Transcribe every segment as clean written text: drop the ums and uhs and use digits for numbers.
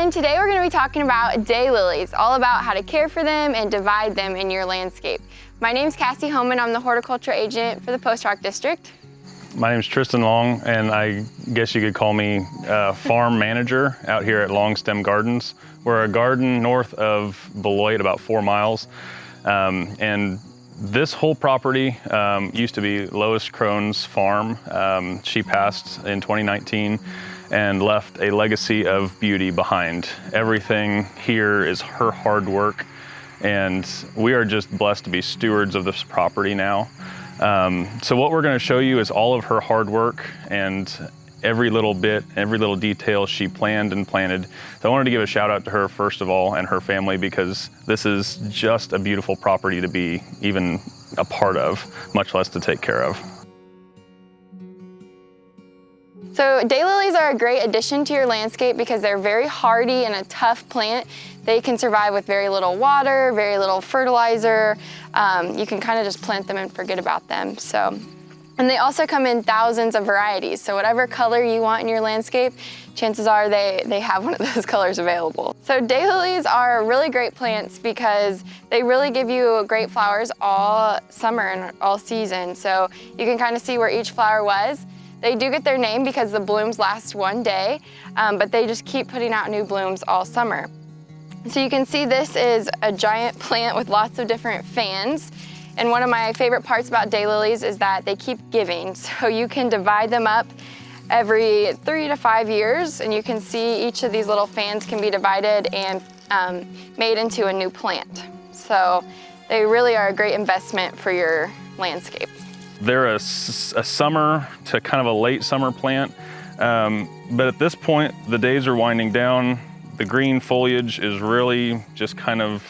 And today we're going to be talking about daylilies, all about how to care for them and divide them in your landscape. My name's Cassie Homan. I'm the Horticulture Agent for the Post Rock District. My name's Tristen and I guess you could call me farm manager out here at Long Stem Gardens. We're a garden north of Beloit, about 4 miles. And this whole property used to be Lois Crone's farm. She passed in 2019 and left a legacy of beauty behind. Everything here is her hard work, and we are just blessed to be stewards of this property now. So what we're going to show you is all of her hard work and every little bit, every little detail she planned and planted. So I wanted to give a shout out to her first of all and her family, because this is just a beautiful property to be even a part of, much less to take care of. So daylilies are a great addition to your landscape because they're very hardy and a tough plant. They can survive with very little water, very little fertilizer. You can kind of just plant them and forget about them. And they also come in thousands of varieties. So whatever color you want in your landscape, chances are they have one of those colors available. So daylilies are really great plants because they really give you great flowers all summer and all season. So you can kind of see where each flower was. They do get their name because the blooms last one day, but they just keep putting out new blooms all summer. So you can see this is a giant plant with lots of different fans. And one of my favorite parts about daylilies is that they keep giving. So you can divide them up every 3 to 5 years, and you can see each of these little fans can be divided and made into a new plant. So they really are a great investment for your landscape. They're a summer to kind of a late summer plant, but at this point the days are winding down. The green foliage is really just kind of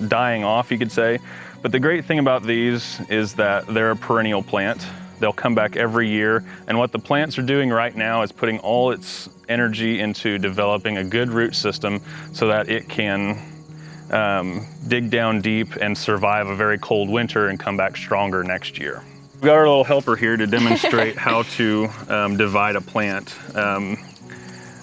dying off, you could say. But the great thing about these is that they're a perennial plant. They'll come back every year, and what the plants are doing right now is putting all its energy into developing a good root system so that it can dig down deep and survive a very cold winter and come back stronger next year. We've got our little helper here to demonstrate how to divide a plant.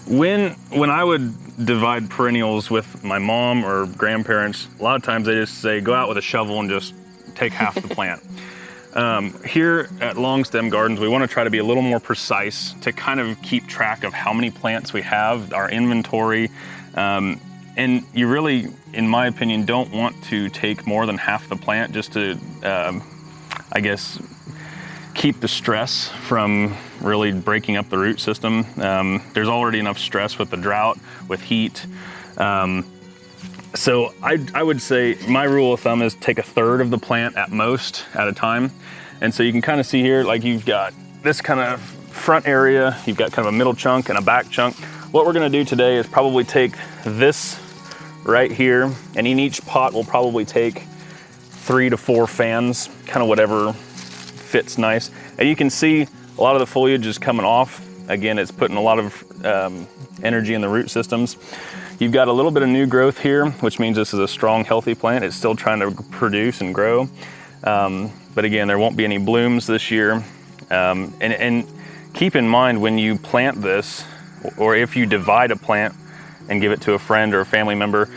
When I would divide perennials with my mom or grandparents, a lot of times they just say, go out with a shovel and just take half the plant. Here at Long Stem Gardens, we want to try to be a little more precise to kind of keep track of how many plants we have, our inventory, and you really, in my opinion, don't want to take more than half the plant just to, I guess, keep the stress from really breaking up the root system. There's already enough stress with the drought, with heat. So I would say my rule of thumb is take 1/3 of the plant at most at a time. And so you can kind of see here, like you've got this kind of front area, you've got kind of a middle chunk and a back chunk. What we're gonna do today is probably take this right here, and in each pot we'll probably take 3 to 4 fans, kind of whatever fits nice. And you can see a lot of the foliage is coming off. Again, it's putting a lot of energy in the root systems. You've got a little bit of new growth here, which means this is a strong, healthy plant. It's still trying to produce and grow. But again, there won't be any blooms this year. And keep in mind when you plant this, or if you divide a plant and give it to a friend or a family member,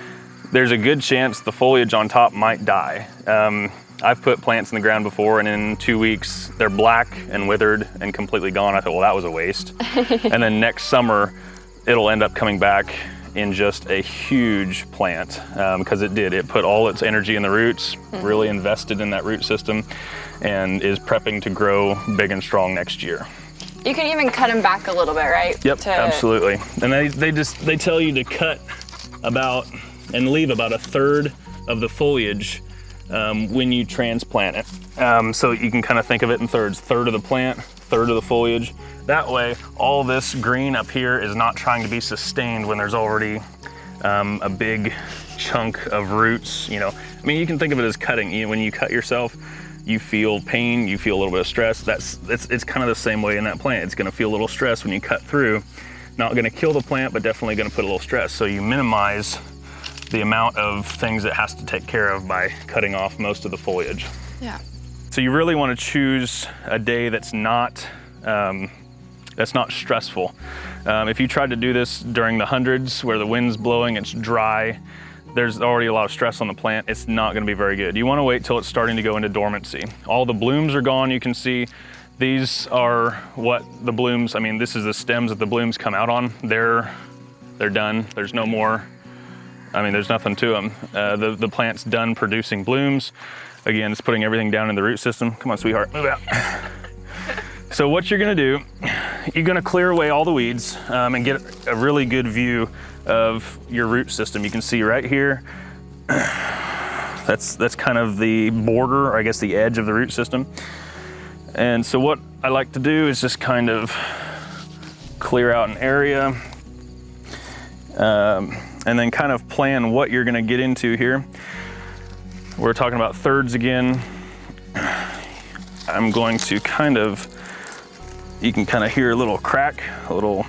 there's a good chance the foliage on top might die. I've put plants in the ground before, and in 2 weeks they're black and withered and completely gone. I thought, well, that was a waste. And then next summer it'll end up coming back in just a huge plant, because it put all its energy in the roots, really invested in that root system, and is prepping to grow big and strong next year. You can even cut them back a little bit, right? Yep, absolutely. And they tell you to cut about and leave about 1/3 of the foliage when you transplant it. So you can kind of think of it in thirds: 1/3 of the plant, 1/3 of the foliage. That way, all this green up here is not trying to be sustained when there's already a big chunk of roots. You know, I mean, you can think of it as cutting. You know, when you cut yourself, you feel pain, you feel a little bit of stress. It's kind of the same way in that plant. It's going to feel a little stress when you cut through. Not going to kill the plant, but definitely going to put a little stress. So you minimize the amount of things it has to take care of by cutting off most of the foliage. Yeah. So you really want to choose a day that's not That's not stressful. If you tried to do this during the hundreds where the wind's blowing, it's dry, there's already a lot of stress on the plant, it's not gonna be very good. You wanna wait till it's starting to go into dormancy. All the blooms are gone, you can see. These are what the blooms, I mean, this is the stems that the blooms come out on. They're done, there's no more, I mean, there's nothing to them. The plant's done producing blooms. Again, it's putting everything down in the root system. Come on, sweetheart, move out. So what you're gonna do, you're gonna clear away all the weeds and get a really good view of your root system. You can see right here, that's kind of the border, or I guess the edge of the root system. And so what I like to do is just kind of clear out an area and then kind of plan what you're gonna get into here. We're talking about thirds again. I'm going to kind of, you can kind of hear a little crack, a little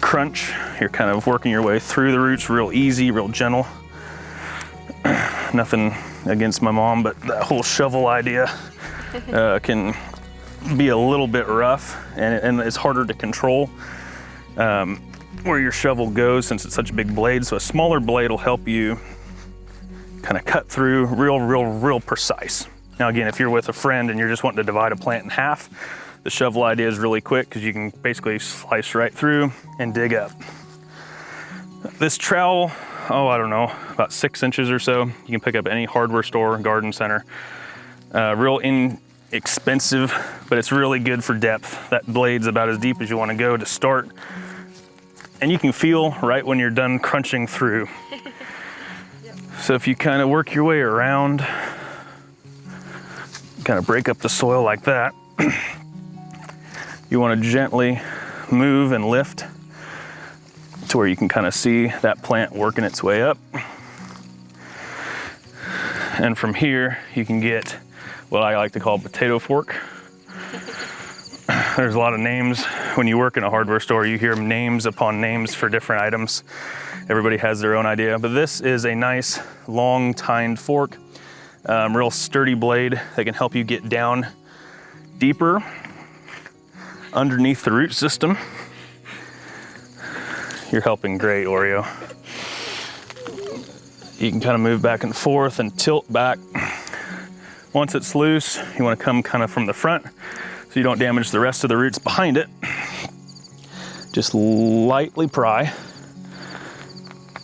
crunch. You're kind of working your way through the roots real easy, real gentle. Nothing against my mom, but that whole shovel idea can be a little bit rough, and it's harder to control where your shovel goes since it's such a big blade. So a smaller blade will help you kind of cut through real precise. Now again, if you're with a friend and you're just wanting to divide a plant in half, the shovel idea is really quick because you can basically slice right through and dig up. This trowel, oh, I don't know, about 6 inches or so. You can pick up any hardware store, garden center. Real inexpensive, but it's really good for depth. That blade's about as deep as you want to go to start. And you can feel right when you're done crunching through. So if you kind of work your way around, kind of break up the soil like that, you want to gently move and lift to where you can kind of see that plant working its way up. And from here, you can get what I like to call a potato fork. There's a lot of names. When you work in a hardware store, you hear names upon names for different items. Everybody has their own idea, but this is a nice long tined fork, real sturdy blade that can help you get down deeper underneath the root system. You're helping great, Oreo. You can kind of move back and forth and tilt back. Once it's loose, you want to come kind of from the front so you don't damage the rest of the roots behind it. Just lightly pry.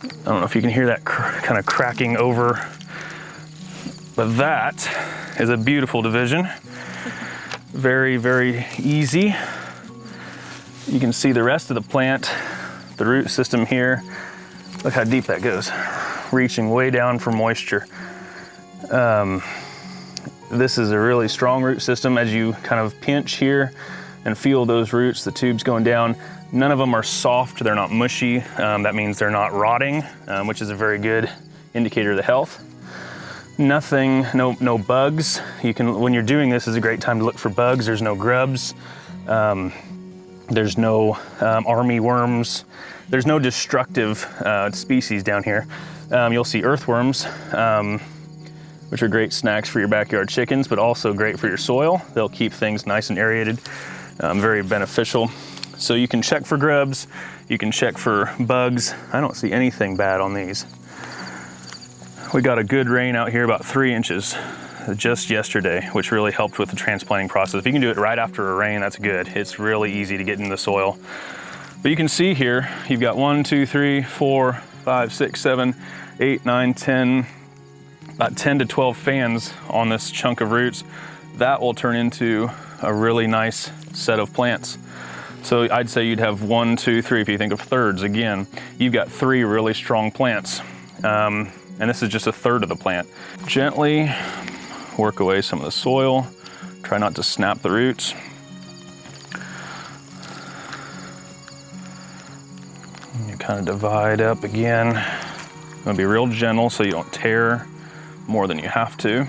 I don't know if you can hear that kind of cracking over, but that is a beautiful division. Very easy. You can see the rest of the plant, the root system here. Look how deep that goes, reaching way down for moisture. This is a really strong root system. As you kind of pinch here and feel those roots, the tubes going down, none of them are soft, they're not mushy. That means they're not rotting, which is a very good indicator of the health. Nothing, no bugs. You can, when you're doing this, is a great time to look for bugs. There's no grubs. There's no army worms. There's no destructive species down here. You'll see earthworms, which are great snacks for your backyard chickens, but also great for your soil. They'll keep things nice and aerated, very beneficial. So you can check for grubs, you can check for bugs. I don't see anything bad on these. We got a good rain out here, about 3 inches just yesterday, which really helped with the transplanting process. If you can do it right after a rain, that's good. It's really easy to get in the soil. But you can see here, you've got 1, 2, 3, 4, 5, 6, 7, 8, 9, 10, about 10 to 12 fans on this chunk of roots. That will turn into a really nice set of plants. So I'd say you'd have 1, 2, 3, if you think of thirds again, you've got 3 really strong plants. And this is just a third of the plant. Gently work away some of the soil. Try not to snap the roots. And you kind of divide up again. You want to be real gentle so you don't tear more than you have to.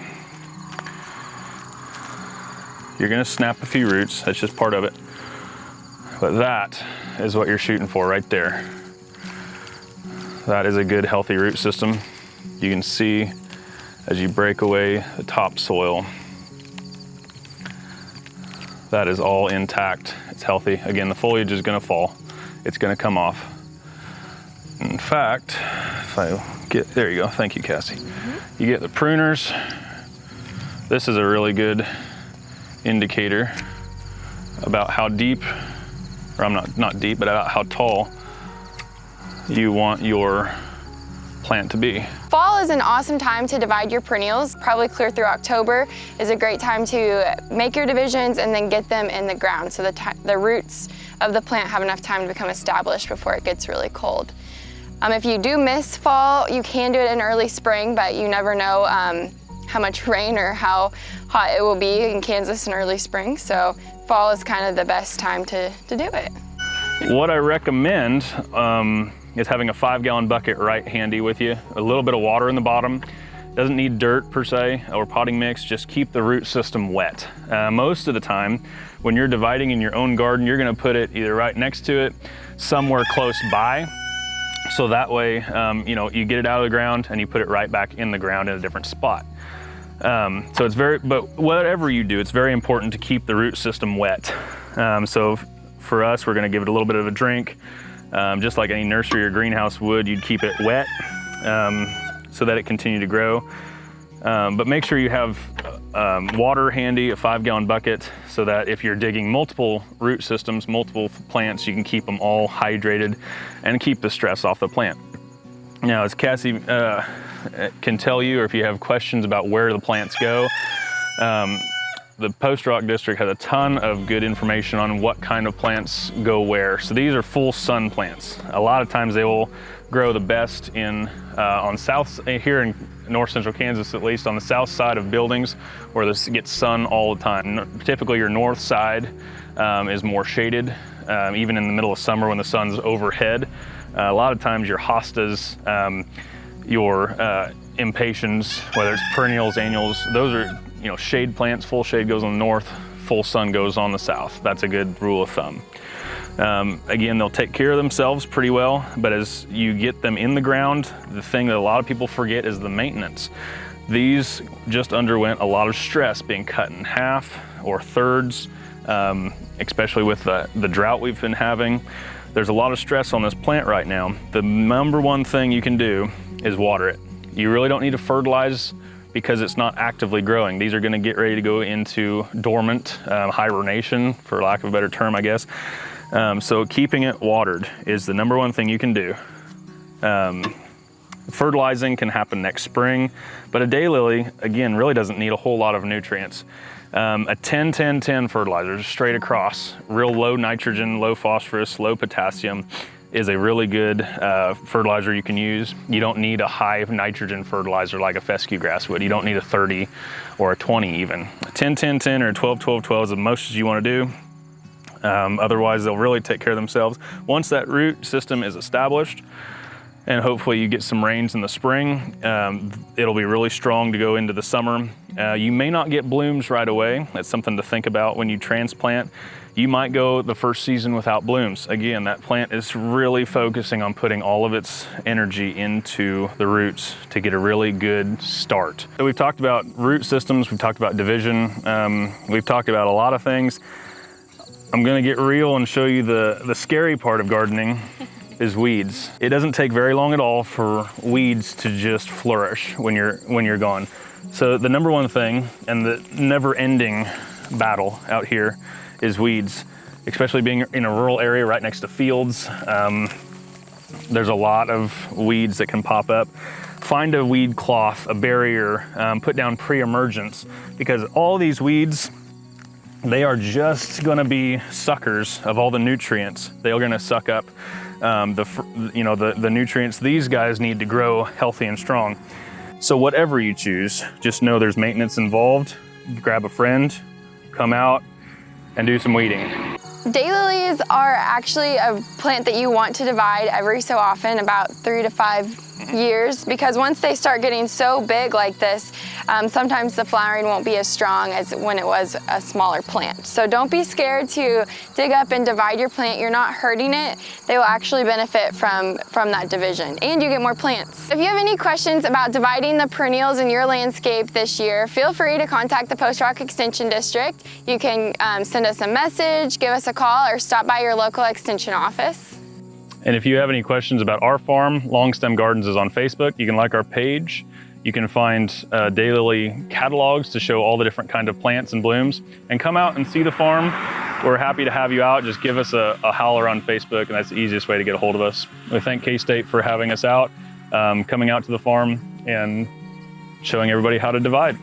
You're going to snap a few roots, that's just part of it. But that is what you're shooting for right there. That is a good, healthy root system. You can see as you break away the topsoil, That is all intact. It's healthy. Again, the foliage is gonna fall. It's gonna come off. In fact, if I get, there you go, thank you, Cassie. You get the pruners. This is a really good indicator about how deep, or I'm not deep, but about how tall you want your plant to be. Fall is an awesome time to divide your perennials. Probably clear through October is a great time to make your divisions and then get them in the ground so the roots of the plant have enough time to become established before it gets really cold. If you do miss fall, you can do it in early spring, but you never know how much rain or how hot it will be in Kansas in early spring. So fall is kind of the best time to do it. What I recommend is having a 5-gallon bucket right handy with you. A little bit of water in the bottom. Doesn't need dirt per se or potting mix, just keep the root system wet. Most of the time, when you're dividing in your own garden, you're gonna put it either right next to it, somewhere close by. So that way, you know, you get it out of the ground and you put it right back in the ground in a different spot. So it's but whatever you do, it's very important to keep the root system wet. So for us, we're gonna give it a little bit of a drink. Just like any nursery or greenhouse would, you'd keep it wet so that it continue to grow. But make sure you have water handy, a 5-gallon bucket, so that if you're digging multiple root systems, multiple plants, you can keep them all hydrated and keep the stress off the plant. Now, as Cassie can tell you, or if you have questions about where the plants go, the Post Rock District has a ton of good information on what kind of plants go where. So these are full sun plants. A lot of times they will grow the best in here in north central Kansas, at least on the south side of buildings where this gets sun all the time. Typically your north side is more shaded, even in the middle of summer when the sun's overhead. A lot of times your hostas, your impatiens, whether it's perennials, annuals, those are, you know, shade plants. Full shade goes on the north, full sun goes on the south. That's a good rule of thumb. Again, they'll take care of themselves pretty well, but as you get them in the ground, the thing that a lot of people forget is the maintenance. These just underwent a lot of stress being cut in half or thirds, especially with the drought we've been having. There's a lot of stress on this plant right now. The number one thing you can do is water it. You really don't need to fertilize because it's not actively growing. These are gonna get ready to go into dormant hibernation, for lack of a better term, I guess. So keeping it watered is the number one thing you can do. Fertilizing can happen next spring, but a daylily, again, really doesn't need a whole lot of nutrients. A 10-10-10 fertilizer straight across, real low nitrogen, low phosphorus, low potassium, is a really good fertilizer you can use. You don't need a high nitrogen fertilizer like a fescue grass would. You don't need a 30 or a 20 even. A 10-10-10 or a 12-12-12 is the most you want to do. Otherwise, they'll really take care of themselves. Once that root system is established, and hopefully you get some rains in the spring, it'll be really strong to go into the summer. You may not get blooms right away. That's something to think about when you transplant. You might go the first season without blooms. Again, that plant is really focusing on putting all of its energy into the roots to get a really good start. So we've talked about root systems, we've talked about division, we've talked about a lot of things. I'm gonna get real and show you the scary part of gardening is weeds. It doesn't take very long at all for weeds to just flourish when you're gone. So the number one thing, and the never-ending battle out here, is weeds, especially being in a rural area right next to fields. There's a lot of weeds that can pop up. Find a weed cloth, a barrier, put down pre-emergence, because all these weeds, they are just gonna be suckers of all the nutrients. They're gonna suck up the nutrients these guys need to grow healthy and strong. So whatever you choose, just know there's maintenance involved. Grab a friend, come out, and do some weeding. Daylilies are actually a plant that you want to divide every so often, about 3 to 5 years, because once they start getting so big like this, sometimes the flowering won't be as strong as when it was a smaller plant. So don't be scared to dig up and divide your plant. You're not hurting it. They will actually benefit from that division, and you get more plants. If you have any questions about dividing the perennials in your landscape this year, feel free to contact the Post Rock Extension District. You can send us a message, give us a call, or stop by your local extension office. And if you have any questions about our farm, Long Stem Gardens is on Facebook. You can like our page. You can find Daylily catalogs to show all the different kind of plants and blooms. And come out and see the farm. We're happy to have you out. Just give us a holler on Facebook, and that's the easiest way to get a hold of us. We thank K-State for having us out, coming out to the farm and showing everybody how to divide.